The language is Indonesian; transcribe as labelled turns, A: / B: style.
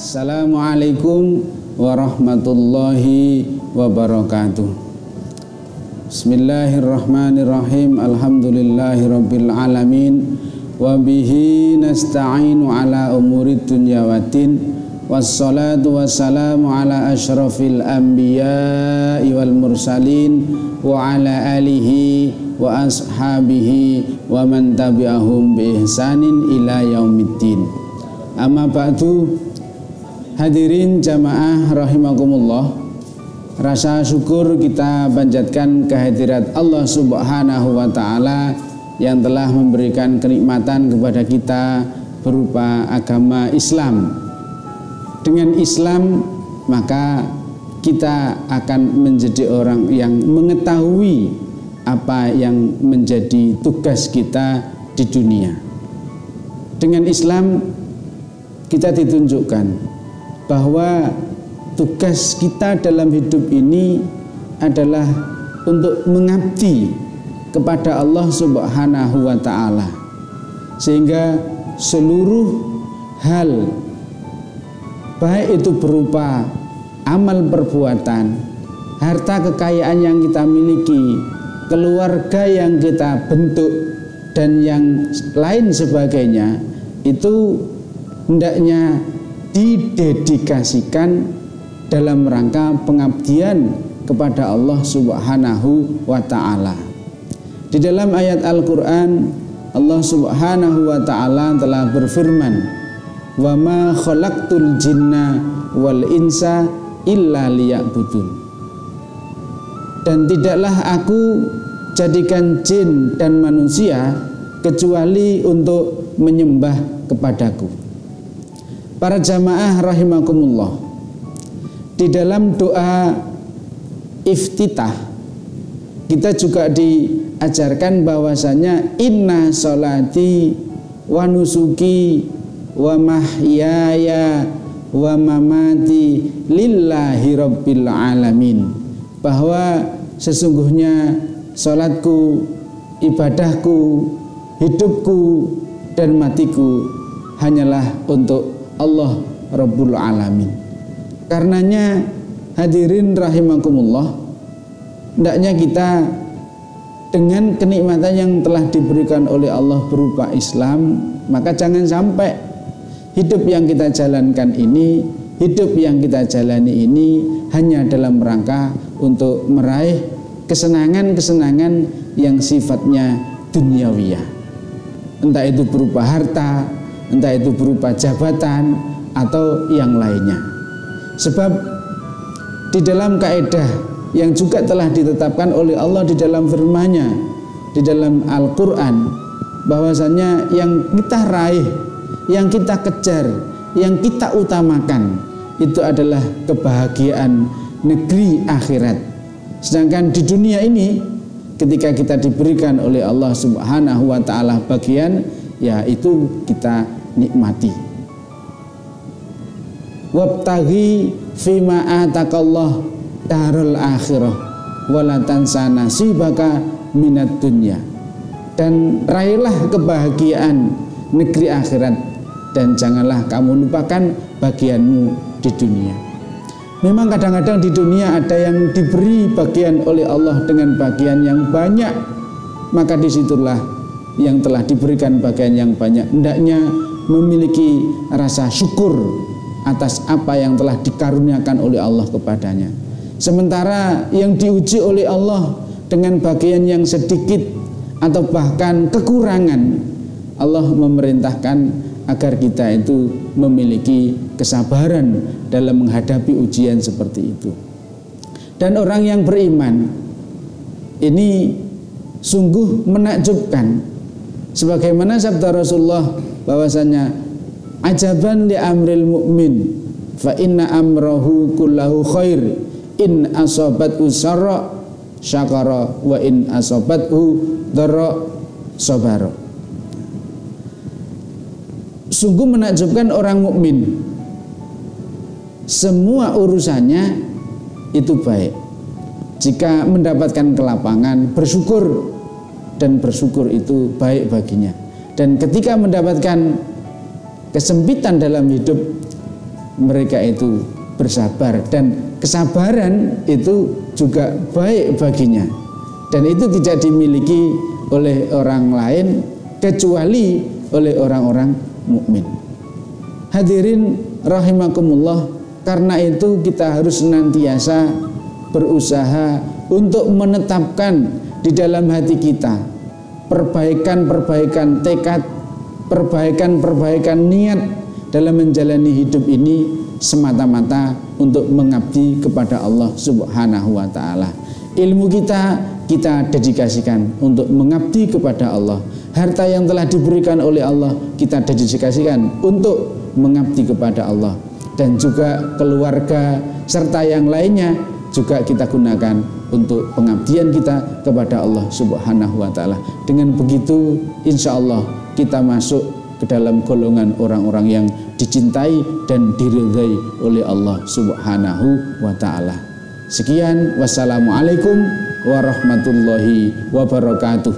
A: Assalamualaikum warahmatullahi wabarakatuh. Bismillahirrahmanirrahim. Alhamdulillahirabbil alamin. Wa bihi nasta'inu ala umurid dunya waddin. Wassalatu wassalamu ala asyrafil anbiya'i wal mursalin wa ala alihi wa ashabihi wa man tabi'ahum bi ihsanin ila yaumiddin. Amma ba'du. Hadirin jamaah rahimakumullah, rasa syukur kita panjatkan kehadirat Allah Subhanahu wa ta'ala yang telah memberikan kenikmatan kepada kita berupa agama Islam. Dengan Islam maka kita akan menjadi orang yang mengetahui apa yang menjadi tugas kita di dunia. Dengan Islam kita ditunjukkan bahwa tugas kita dalam hidup ini adalah untuk mengabdi kepada Allah Subhanahu wa ta'ala, sehingga seluruh hal, baik itu berupa amal perbuatan, harta kekayaan yang kita miliki, keluarga yang kita bentuk, dan yang lain sebagainya, itu hendaknya didedikasikan dalam rangka pengabdian kepada Allah Subhanahu wa ta'ala. Di dalam ayat Al-Quran, Allah Subhanahu wa ta'ala telah berfirman, wa ma khalaqtul jinna wal insa illa liya'budun. Dan tidaklah aku jadikan jin dan manusia kecuali untuk menyembah kepadaku. Para jamaah rahimakumullah, di dalam doa iftitah kita juga diajarkan bahwasanya inna sholati wa nusuki wa mahyaya wa mamati lillahi rabbil alamin, bahwa sesungguhnya sholatku, ibadahku, hidupku dan matiku hanyalah untuk Allah Rabbul Alamin. Karenanya hadirin rahimakumullah, hendaknya kita dengan kenikmatan yang telah diberikan oleh Allah berupa Islam, maka jangan sampai hidup yang kita jalankan ini, hidup yang kita jalani ini hanya dalam rangka untuk meraih kesenangan-kesenangan yang sifatnya duniawiyah, entah itu berupa harta, entah itu berupa jabatan atau yang lainnya. Sebab di dalam kaidah yang juga telah ditetapkan oleh Allah di dalam firman-Nya, di dalam Al-Quran, bahwasanya yang kita raih, yang kita kejar, yang kita utamakan itu adalah kebahagiaan negeri akhirat. Sedangkan di dunia ini ketika kita diberikan oleh Allah Subhanahu wa ta'ala bagian, ya itu kita nikmati. Wabtaghi fima atakallah darul akhirah wala tansa nasibaka minad dunya. Dan raihlah kebahagiaan negeri akhirat dan janganlah kamu lupakan bagianmu di dunia. Memang kadang-kadang di dunia ada yang diberi bagian oleh Allah dengan bagian yang banyak, maka disitulah yang telah diberikan bagian yang banyak hendaknya memiliki rasa syukur atas apa yang telah dikaruniakan oleh Allah kepadanya. Sementara yang diuji oleh Allah dengan bagian yang sedikit atau bahkan kekurangan, Allah memerintahkan agar kita itu memiliki kesabaran dalam menghadapi ujian seperti itu. Dan orang yang beriman ini sungguh menakjubkan, sebagaimana sabda Rasulullah bahwasanya ajaban li amril mu'min fa inna amrahu kullahu khair in asabathu syarra syakara wa in asabathu dharra sabara. Sungguh menakjubkan orang mukmin, semua urusannya itu baik. Jika mendapatkan kelapangan, bersyukur, dan bersyukur itu baik baginya. Dan ketika mendapatkan kesempitan dalam hidup, mereka itu bersabar, dan kesabaran itu juga baik baginya, dan itu tidak dimiliki oleh orang lain kecuali oleh orang-orang mukmin. Hadirin rahimakumullah, karena itu kita harus senantiasa berusaha untuk menetapkan di dalam hati kita perbaikan-perbaikan tekad, perbaikan-perbaikan niat dalam menjalani hidup ini semata-mata untuk mengabdi kepada Allah Subhanahu wa ta'ala. Ilmu kita dedikasikan untuk mengabdi kepada Allah. Harta yang telah diberikan oleh Allah kita dedikasikan untuk mengabdi kepada Allah. Dan juga keluarga serta yang lainnya juga kita gunakan untuk pengabdian kita kepada Allah Subhanahu wa ta'ala. Dengan begitu insya Allah kita masuk ke dalam golongan orang-orang yang dicintai dan diridhai oleh Allah Subhanahu wa ta'ala. Sekian, wassalamualaikum warahmatullahi wabarakatuh.